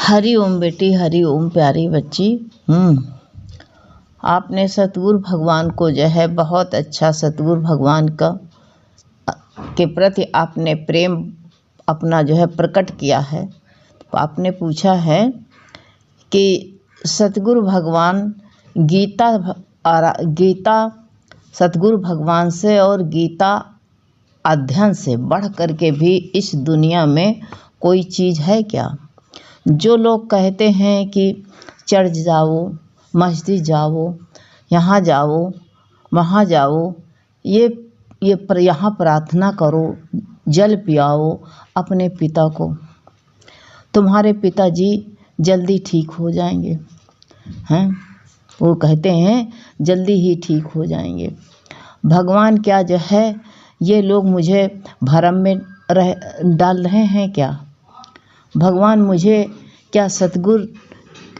हरि ओम बेटी, हरि ओम प्यारी बच्ची। आपने सतगुरु भगवान को जो है बहुत अच्छा, सतगुरु भगवान का के प्रति आपने प्रेम अपना जो है प्रकट किया है। तो आपने पूछा है कि सतगुरु भगवान गीता सतगुरु भगवान से और गीता अध्ययन से बढ़ कर के भी इस दुनिया में कोई चीज़ है क्या? जो लोग कहते हैं कि चर्च जाओ, मस्जिद जाओ, यहाँ जाओ, वहाँ जाओ, यहाँ प्रार्थना करो, जल पियाओ अपने पिता को, तुम्हारे पिताजी जल्दी ठीक हो जाएंगे। हैं, वो कहते हैं जल्दी ही ठीक हो जाएंगे। भगवान क्या जो है ये लोग मुझे भरम में डाल रहे हैं क्या? भगवान मुझे क्या सतगुरु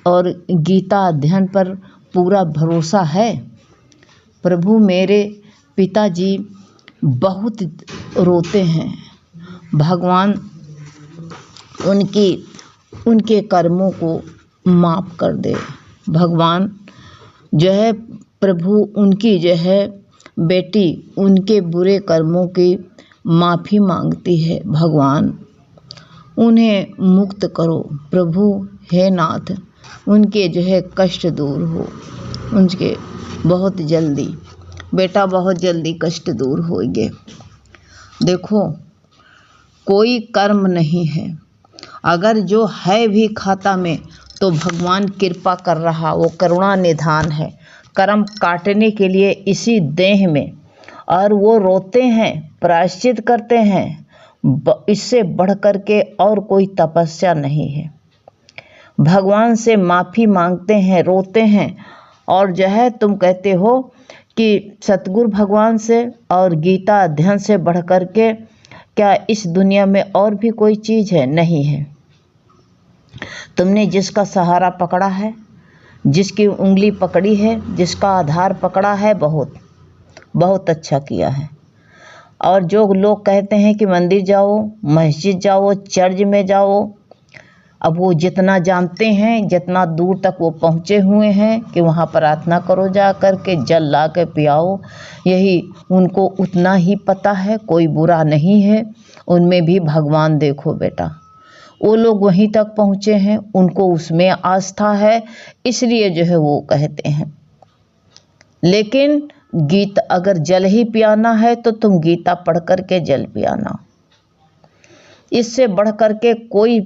और गीता अध्ययन पर पूरा भरोसा है? प्रभु मेरे पिताजी बहुत रोते हैं, भगवान उनके कर्मों को माफ़ कर दे। भगवान जो है प्रभु उनकी जो है बेटी उनके बुरे कर्मों की माफ़ी मांगती है। भगवान उन्हें मुक्त करो प्रभु, हे नाथ, उनके जो है कष्ट दूर हो, उनके बहुत जल्दी बेटा बहुत जल्दी कष्ट दूर होंगे। देखो कोई कर्म नहीं है, अगर जो है भी खाता में तो भगवान कृपा कर रहा, वो करुणा निधान है कर्म काटने के लिए इसी देह में, और वो रोते हैं, प्रायश्चित करते हैं। इससे बढ़ कर के और कोई तपस्या नहीं है। भगवान से माफ़ी मांगते हैं, रोते हैं, और जो है तुम कहते हो कि सतगुरु भगवान से और गीता अध्ययन से बढ़ कर के क्या इस दुनिया में और भी कोई चीज़ है? नहीं है। तुमने जिसका सहारा पकड़ा है, जिसकी उंगली पकड़ी है, जिसका आधार पकड़ा है, बहुत अच्छा किया है। और जो लोग कहते हैं कि मंदिर जाओ, मस्जिद जाओ, चर्च में जाओ, अब वो जितना जानते हैं, जितना दूर तक वो पहुँचे हुए हैं कि वहाँ प्रार्थना करो, जा कर के जल ला के पियाओ, यही उनको उतना ही पता है। कोई बुरा नहीं है उनमें भी। भगवान देखो बेटा, वो लोग वहीं तक पहुँचे हैं, उनको उसमें आस्था है, इसलिए जो है वो कहते हैं। लेकिन गीता अगर जल ही पियाना है तो तुम गीता पढ़ कर के जल पियाना, इससे बढ़ कर के कोई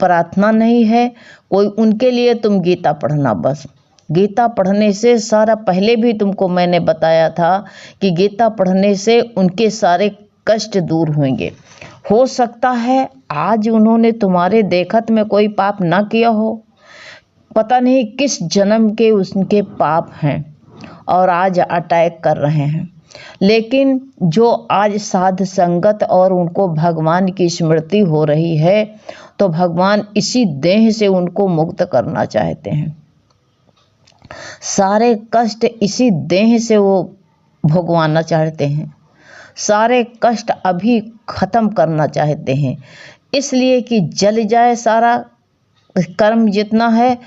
प्रार्थना नहीं है। कोई उनके लिए तुम गीता पढ़ना, बस गीता पढ़ने से सारा, पहले भी तुमको मैंने बताया था कि गीता पढ़ने से उनके सारे कष्ट दूर होंगे। हो सकता है आज उन्होंने तुम्हारे देखत में कोई पाप ना किया हो, पता नहीं किस जन्म के उनके पाप हैं और आज अटैक कर रहे हैं, लेकिन जो आज साध संगत और उनको भगवान की स्मृति हो रही है तो भगवान इसी देह से उनको मुक्त करना चाहते हैं। सारे कष्ट इसी देह से वो भोगवाना चाहते हैं, सारे कष्ट अभी खत्म करना चाहते हैं, इसलिए कि जल जाए सारा कर्म जितना है,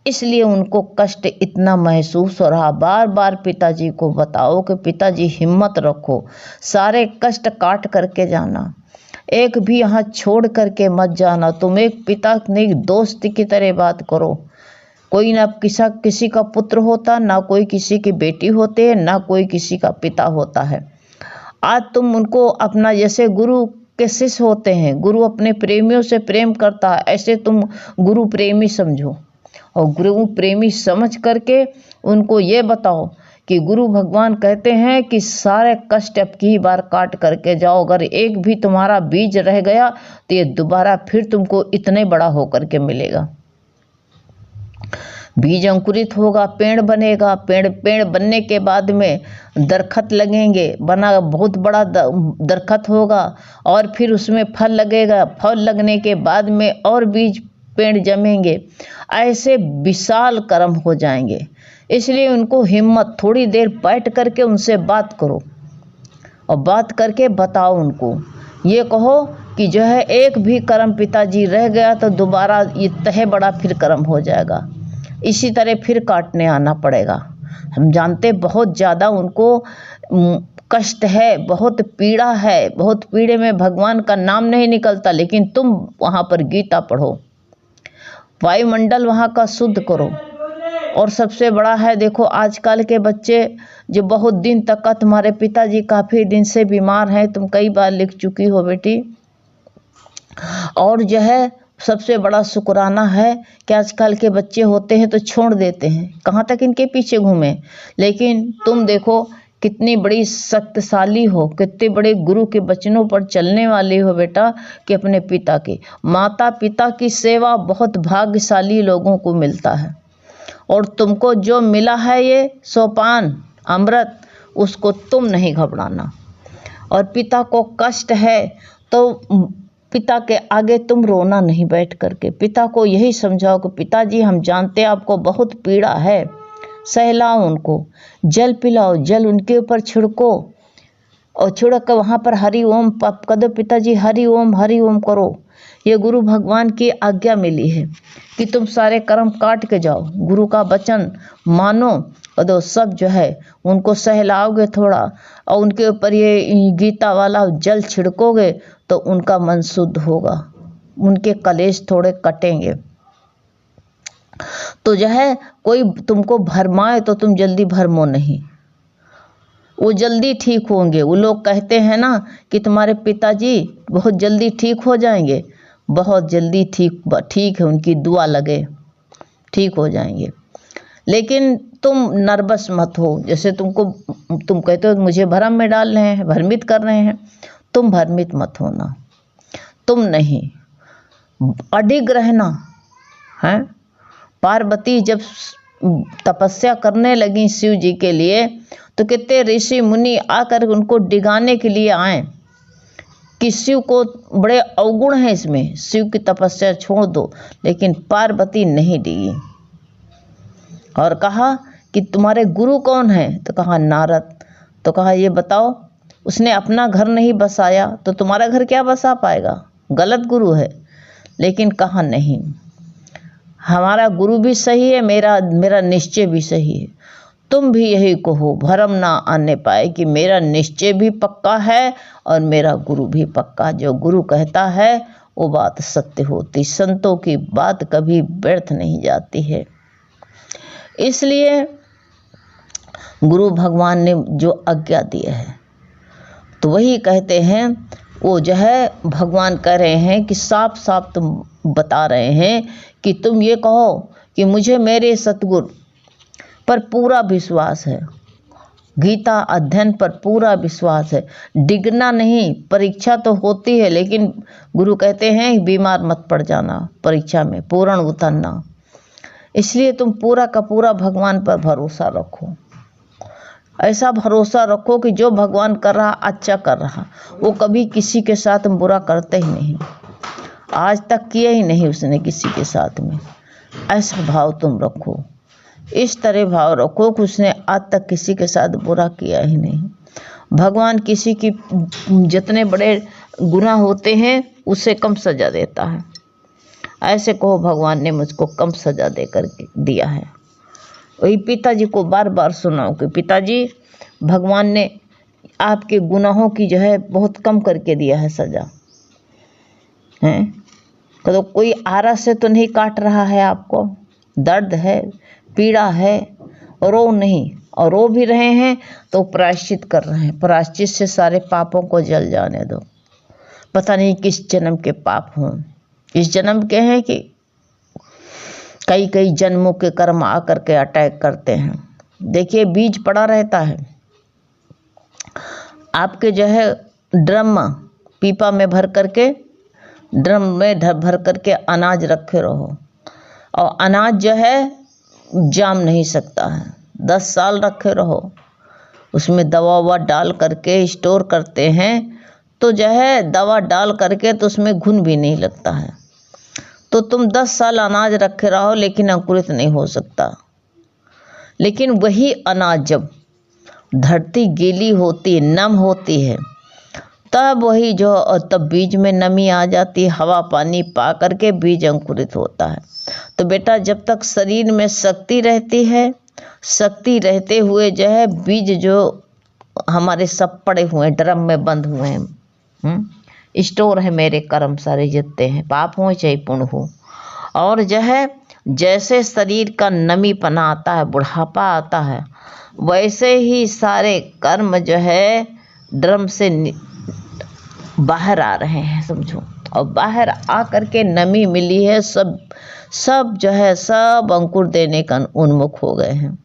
इसलिए उनको कष्ट इतना महसूस हो रहा। बार बार पिताजी को बताओ कि पिताजी हिम्मत रखो, सारे कष्ट काट करके जाना, एक भी यहाँ छोड़ करके मत जाना। तुम एक पिता नहीं, दोस्त की तरह बात करो। कोई ना किसी का पुत्र होता, ना कोई किसी की बेटी होती है, ना कोई किसी का पिता होता है। आज तुम उनको अपना, जैसे गुरु के शिष्य होते हैं, गुरु अपने प्रेमियों से प्रेम करता है, ऐसे तुम गुरु प्रेमी समझो, और गुरु प्रेमी समझ करके उनको ये बताओ कि गुरु भगवान कहते हैं कि सारे कष्ट अब की बार काट करके जाओ। अगर एक भी तुम्हारा बीज रह गया तो ये दोबारा फिर तुमको इतने बड़ा होकर के मिलेगा। बीज अंकुरित होगा, पेड़ बनेगा, पेड़ बनने के बाद में दरखत लगेंगे, बना बहुत बड़ा दरखत होगा, और फिर उसमें फल लगेगा, फल लगने के बाद में और बीज पेड़ जमेंगे, ऐसे विशाल कर्म हो जाएंगे। इसलिए उनको हिम्मत, थोड़ी देर बैठ करके उनसे बात करो और बात करके बताओ उनको, ये कहो कि जो है एक भी कर्म पिताजी रह गया तो दोबारा ये तहे बड़ा फिर कर्म हो जाएगा, इसी तरह फिर काटने आना पड़ेगा। हम जानते बहुत ज़्यादा उनको कष्ट है, बहुत पीड़ा है, बहुत पीड़े में भगवान का नाम नहीं निकलता, लेकिन तुम वहाँ पर गीता पढ़ो, वायुमंडल वहाँ का शुद्ध करो। और सबसे बड़ा है, देखो आजकल के बच्चे जो बहुत दिन तक का, तुम्हारे पिताजी काफ़ी दिन से बीमार हैं, तुम कई बार लिख चुकी हो बेटी। और जो है सबसे बड़ा शुक्राना है कि आजकल के बच्चे होते हैं तो छोड़ देते हैं, कहाँ तक इनके पीछे घूमें। लेकिन तुम देखो कितनी बड़ी शक्तिशाली हो, कितने बड़े गुरु के वचनों पर चलने वाली हो बेटा, कि अपने पिता की, माता पिता की सेवा बहुत भाग्यशाली लोगों को मिलता है। और तुमको जो मिला है ये सोपान अमृत, उसको तुम नहीं घबराना। और पिता को कष्ट है तो पिता के आगे तुम रोना नहीं बैठ करके, पिता को यही समझाओ कि पिताजी हम जानते हैं आपको बहुत पीड़ा है, सहलाओ उनको, जल पिलाओ, जल उनके ऊपर छिड़को और छिड़क कर वहाँ पर हरि ओम कर दो, पिताजी हरि ओम करो। ये गुरु भगवान की आज्ञा मिली है कि तुम सारे कर्म काट के जाओ, गुरु का वचन मानो और दो सब जो है उनको सहलाओगे थोड़ा, और उनके ऊपर ये गीता वाला जल छिड़कोगे तो उनका मन शुद्ध होगा, उनके कलेश थोड़े कटेंगे। तो जो है कोई तुमको भरमाए तो तुम जल्दी भरमो नहीं, वो जल्दी ठीक होंगे। वो लोग कहते हैं ना कि तुम्हारे पिताजी बहुत जल्दी ठीक हो जाएंगे, बहुत जल्दी ठीक है, उनकी दुआ लगे ठीक हो जाएंगे। लेकिन तुम नर्वस मत हो, जैसे तुम कहते हो मुझे भ्रम में डाल रहे हैं, भ्रमित कर रहे हैं, तुम भ्रमित मत होना, तुम नहीं, अडिग रहना है। पार्वती जब तपस्या करने लगी शिव जी के लिए तो कितने ऋषि मुनि आकर उनको डिगाने के लिए आए कि शिव को बड़े अवगुण हैं इसमें, शिव की तपस्या छोड़ दो, लेकिन पार्वती नहीं डिगी और कहा कि तुम्हारे गुरु कौन है, तो कहा नारद। तो कहा ये बताओ, उसने अपना घर नहीं बसाया तो तुम्हारा घर क्या बसा पाएगा, गलत गुरु है। लेकिन कहा नहीं, हमारा गुरु भी सही है, मेरा निश्चय भी सही है, तुम भी यही कहो, भरम ना आने पाए कि मेरा निश्चय भी पक्का है और मेरा गुरु भी पक्का। जो गुरु कहता है वो बात सत्य होती, संतों की बात कभी व्यर्थ नहीं जाती है। इसलिए गुरु भगवान ने जो आज्ञा दिया है तो वही कहते हैं, वो जो है भगवान कह रहे हैं कि साफ साफ तुम बता रहे हैं कि तुम ये कहो कि मुझे मेरे सतगुरु पर पूरा विश्वास है, गीता अध्ययन पर पूरा विश्वास है, डिगना नहीं। परीक्षा तो होती है लेकिन गुरु कहते हैं बीमार मत पड़ जाना, परीक्षा में पूर्ण उतरना। इसलिए तुम पूरा का पूरा भगवान पर भरोसा रखो, ऐसा भरोसा रखो कि जो भगवान कर रहा अच्छा कर रहा, वो कभी किसी के साथ बुरा करते ही नहीं, आज तक किया ही नहीं उसने किसी के साथ में। ऐसा भाव तुम रखो, इस तरह भाव रखो कि उसने आज तक किसी के साथ बुरा किया ही नहीं। भगवान किसी की जितने बड़े गुनाह होते हैं उससे कम सजा देता है, ऐसे कहो भगवान ने मुझको कम सजा दे कर दिया है। वही पिताजी को बार बार सुनाओ कि पिताजी भगवान ने आपके गुनाहों की जो है बहुत कम करके दिया है सजा है। तो कोई आरा से तो नहीं काट रहा है आपको, दर्द है, पीड़ा है, रो नहीं, और रो भी रहे हैं तो प्रायश्चित कर रहे हैं, प्रायश्चित से सारे पापों को जल जाने दो। पता नहीं किस जन्म के पाप हों, इस जन्म के हैं कि कई कई जन्मों के कर्म आकर के अटैक करते हैं। देखिए बीज पड़ा रहता है, आपके जो है ड्रम पीपा में भर करके, ड्रम में भर करके अनाज रखे रहो, और अनाज जो है जाम नहीं सकता है, 10 साल रखे रहो, उसमें दवा ववा डाल करके स्टोर करते हैं तो जो है दवा डाल करके तो उसमें घुन भी नहीं लगता है। तो तुम 10 साल अनाज रखे रहो लेकिन अंकुरित नहीं हो सकता। लेकिन वही अनाज जब धरती गीली होती है, नम होती है, तब वही जो तब बीज में नमी आ जाती है, हवा पानी पा करके बीज अंकुरित होता है। तो बेटा जब तक शरीर में शक्ति रहती है, शक्ति रहते हुए जो है बीज जो हमारे सब पड़े हुए ड्रम में बंद हुए हैं, स्टोर है मेरे कर्म सारे जितने हैं, पाप हो चाहे पुण्य हो। और जो है जैसे शरीर का नमीपना आता है, बुढ़ापा आता है, वैसे ही सारे कर्म जो है ड्रम से बाहर आ रहे हैं समझो। और बाहर आ करके नमी मिली है, सब जो है सब अंकुर देने का उन्मुख हो गए हैं।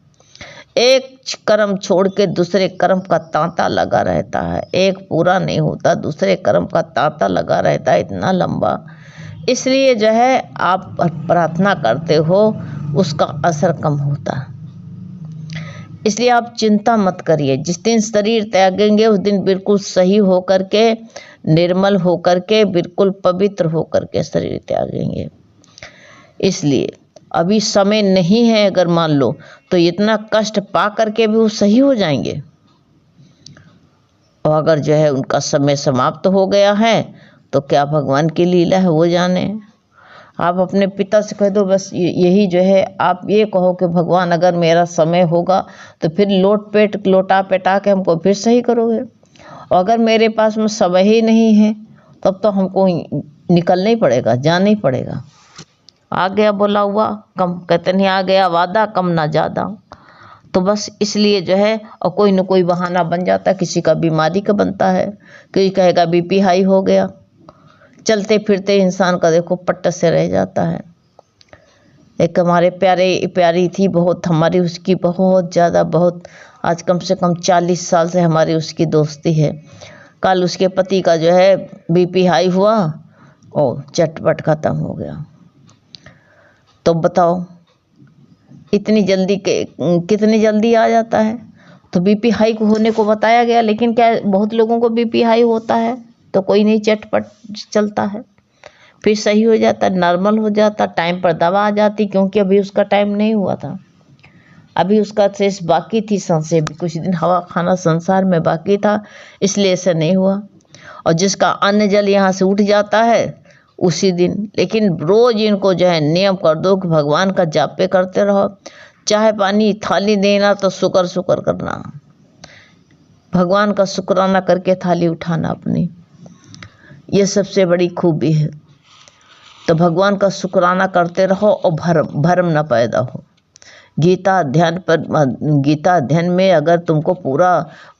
एक कर्म छोड़ के दूसरे कर्म का तांता लगा रहता है, एक पूरा नहीं होता, दूसरे कर्म का तांता लगा रहता है इतना लंबा। इसलिए जो है आप प्रार्थना करते हो उसका असर कम होता। इसलिए आप चिंता मत करिए, जिस दिन शरीर त्यागेंगे उस दिन बिल्कुल सही होकर के, निर्मल होकर के, बिल्कुल पवित्र होकर के शरीर त्यागेंगे। इसलिए अभी समय नहीं है, अगर मान लो तो इतना कष्ट पा करके भी वो सही हो जाएंगे। और अगर जो है उनका समय समाप्त हो गया है तो क्या भगवान की लीला है वो जाने। आप अपने पिता से कह दो बस यही जो है, आप ये कहो कि भगवान अगर मेरा समय होगा तो फिर लोटा पेटा के हमको फिर सही करोगे, और अगर मेरे पास में समय ही नहीं है तब तो हमको निकलना ही पड़ेगा, जाना ही पड़ेगा। आ गया बोला हुआ कम, कहते नहीं आ गया वादा कम ना ज़्यादा। तो बस इसलिए जो है और कोई न कोई बहाना बन जाता है, किसी का बीमारी का बनता है, कोई कहेगा बीपी हाई हो गया, चलते फिरते इंसान का देखो पट्ट से रह जाता है। एक हमारे प्यारी थी बहुत, हमारी उसकी बहुत ज़्यादा, बहुत आज कम से कम 40 साल से हमारी उसकी दोस्ती है। कल उसके पति का जो है बीपी हाई हुआ और चटपट ख़त्म हो गया। तो बताओ इतनी जल्दी कितनी जल्दी आ जाता है। तो बीपी हाई होने को बताया गया, लेकिन क्या बहुत लोगों को बीपी हाई होता है तो कोई नहीं, चटपट चलता है, फिर सही हो जाता, नॉर्मल हो जाता, टाइम पर दवा आ जाती, क्योंकि अभी उसका टाइम नहीं हुआ था, अभी उसका शेष बाकी थी, सांसें भी कुछ दिन हवा खाना संसार में बाकी था, इसलिए ऐसा नहीं हुआ। और जिसका अन्न जल यहाँ से उठ जाता है उसी दिन। लेकिन रोज इनको जो है नियम कर दो कि भगवान का जापे करते रहो, चाहे पानी थाली देना तो शुक्र करना, भगवान का शुक्राना करके थाली उठाना अपनी, ये सबसे बड़ी खूबी है। तो भगवान का शुक्राना करते रहो और भरम न पैदा हो। गीता अध्ययन में अगर तुमको पूरा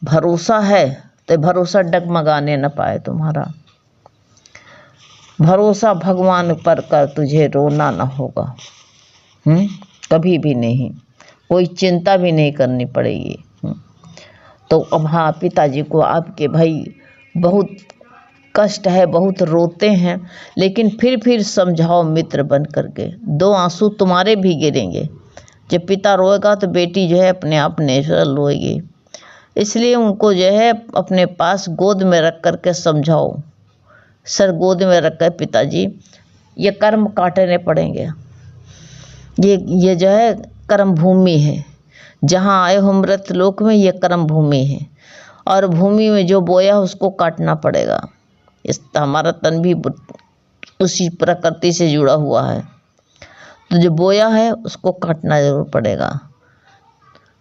भरोसा है तो भरोसा डगमगाने न पाए तुम्हारा। भरोसा भगवान पर कर, तुझे रोना न होगा, कभी भी नहीं, कोई चिंता भी नहीं करनी पड़ेगी। तो अब हाँ, पिताजी को आपके भाई बहुत कष्ट है, बहुत रोते हैं, लेकिन फिर समझाओ मित्र बन करके। 2 आंसू तुम्हारे भी गिरेंगे, जब पिता रोएगा तो बेटी जो है अपने आप नेचुरल रोएगी। इसलिए उनको जो है अपने पास गोद में रख करके समझाओ, सर गोद में रख कर, पिताजी ये कर्म काटने पड़ेंगे, ये जो है कर्म भूमि है, जहाँ आए हो मृत लोक में, ये कर्म भूमि है, और भूमि में जो बोया उसको काटना पड़ेगा। इस हमारा तन भी उसी प्रकृति से जुड़ा हुआ है, तो जो बोया है उसको काटना जरूर पड़ेगा।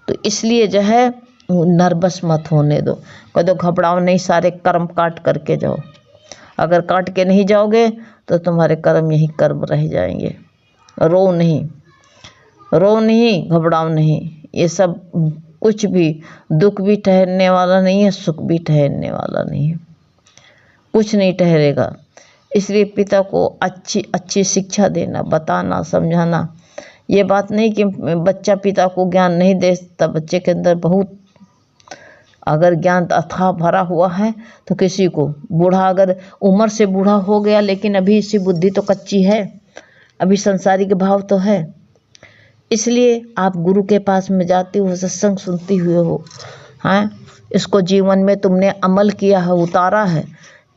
तो इसलिए जो है नर्वस मत होने दो, कह दो घबराओ नहीं, सारे कर्म काट करके जाओ। अगर काट के नहीं जाओगे तो तुम्हारे कर्म यही कर्म रह जाएंगे। रो नहीं, घबराओ नहीं, ये सब कुछ भी, दुख भी ठहरने वाला नहीं है, सुख भी ठहरने वाला नहीं है, कुछ नहीं ठहरेगा। इसलिए पिता को अच्छी शिक्षा देना, बताना, समझाना। ये बात नहीं कि बच्चा पिता को ज्ञान नहीं दे सकता, बच्चे के अंदर बहुत अगर ज्ञान अथाह भरा हुआ है तो किसी को, बूढ़ा अगर उम्र से बूढ़ा हो गया लेकिन अभी इसकी बुद्धि तो कच्ची है, अभी संसारिक भाव तो है। इसलिए आप गुरु के पास में जाते हो, सत्संग सुनती हुए हो, हाँ, इसको जीवन में तुमने अमल किया है, उतारा है,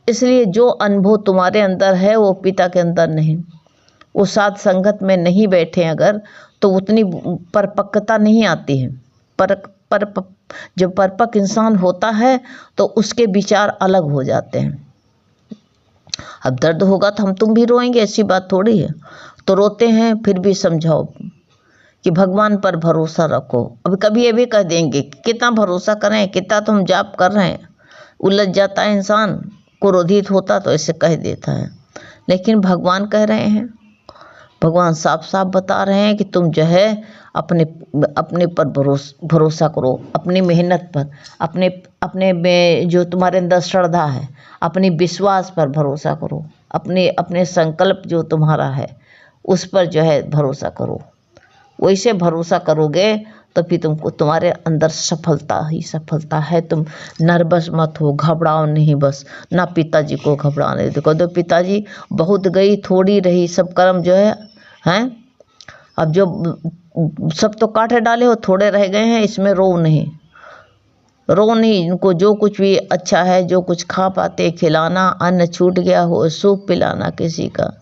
इसलिए जो अनुभव तुम्हारे अंदर है वो पिता के अंदर नहीं। वो साथ संगत में नहीं बैठे अगर, तो उतनी परिपक्वता नहीं आती है, जब परिपक्व इंसान होता है तो उसके विचार अलग हो जाते हैं। अब दर्द होगा तो हम तुम भी रोएंगे, ऐसी बात थोड़ी है। तो रोते हैं, फिर भी समझाओ कि भगवान पर भरोसा रखो। अब कभी ये भी कह देंगे कितना भरोसा करें, कितना तो हम जाप कर रहे हैं। उलझ जाता है इंसान, क्रोधित होता तो ऐसे कह देता है। लेकिन भगवान कह रहे हैं, भगवान साफ साफ बता रहे हैं कि तुम जो है अपने पर भरोसा करो, अपनी मेहनत पर, अपने में जो तुम्हारे अंदर श्रद्धा है, अपनी विश्वास पर भरोसा करो, अपने संकल्प जो तुम्हारा है उस पर जो है भरोसा करो। वैसे भरोसा करोगे तो फिर तुमको तुम्हारे अंदर सफलता ही सफलता है। तुम नर्वस मत हो, घबराओ नहीं, बस ना पिताजी को घबराने देखो। तो पिताजी बहुत गई थोड़ी रही, सब कर्म जो है हैं, अब जो सब तो काटे डाले हो, थोड़े रह गए हैं, इसमें रो नहीं। इनको जो कुछ भी अच्छा है, जो कुछ खा पाते खिलाना, अन्न छूट गया हो सूप पिलाना किसी का,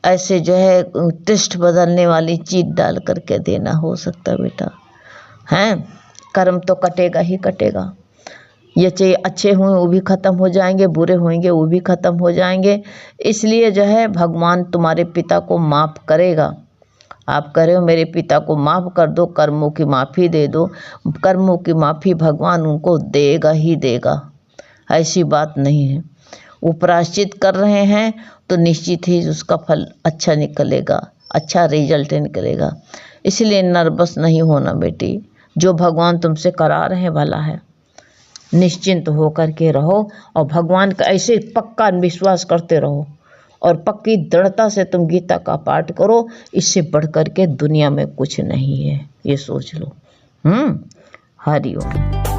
ऐसे जो है टेस्ट बदलने वाली चीज़ डाल करके देना हो सकता बेटा हैं। कर्म तो कटेगा ही कटेगा। ये चाहिए अच्छे हुए वो भी ख़त्म हो जाएंगे, बुरे होंगे वो भी ख़त्म हो जाएंगे। इसलिए जो है भगवान तुम्हारे पिता को माफ़ करेगा। आप कह रहे हो मेरे पिता को माफ़ कर दो, कर्मों की माफ़ी दे दो। कर्मों की माफ़ी भगवान उनको देगा ही देगा, ऐसी बात नहीं है। वो प्रायश्चित कर रहे हैं तो निश्चित ही उसका फल अच्छा निकलेगा, अच्छा रिजल्ट निकलेगा। इसलिए नर्वस नहीं होना बेटी, जो भगवान तुमसे करा रहे हैं भला है। निश्चिंत हो करके रहो और भगवान का ऐसे पक्का विश्वास करते रहो और पक्की दृढ़ता से तुम गीता का पाठ करो। इससे बढ़ कर के दुनिया में कुछ नहीं है, ये सोच लो। हरि ओम।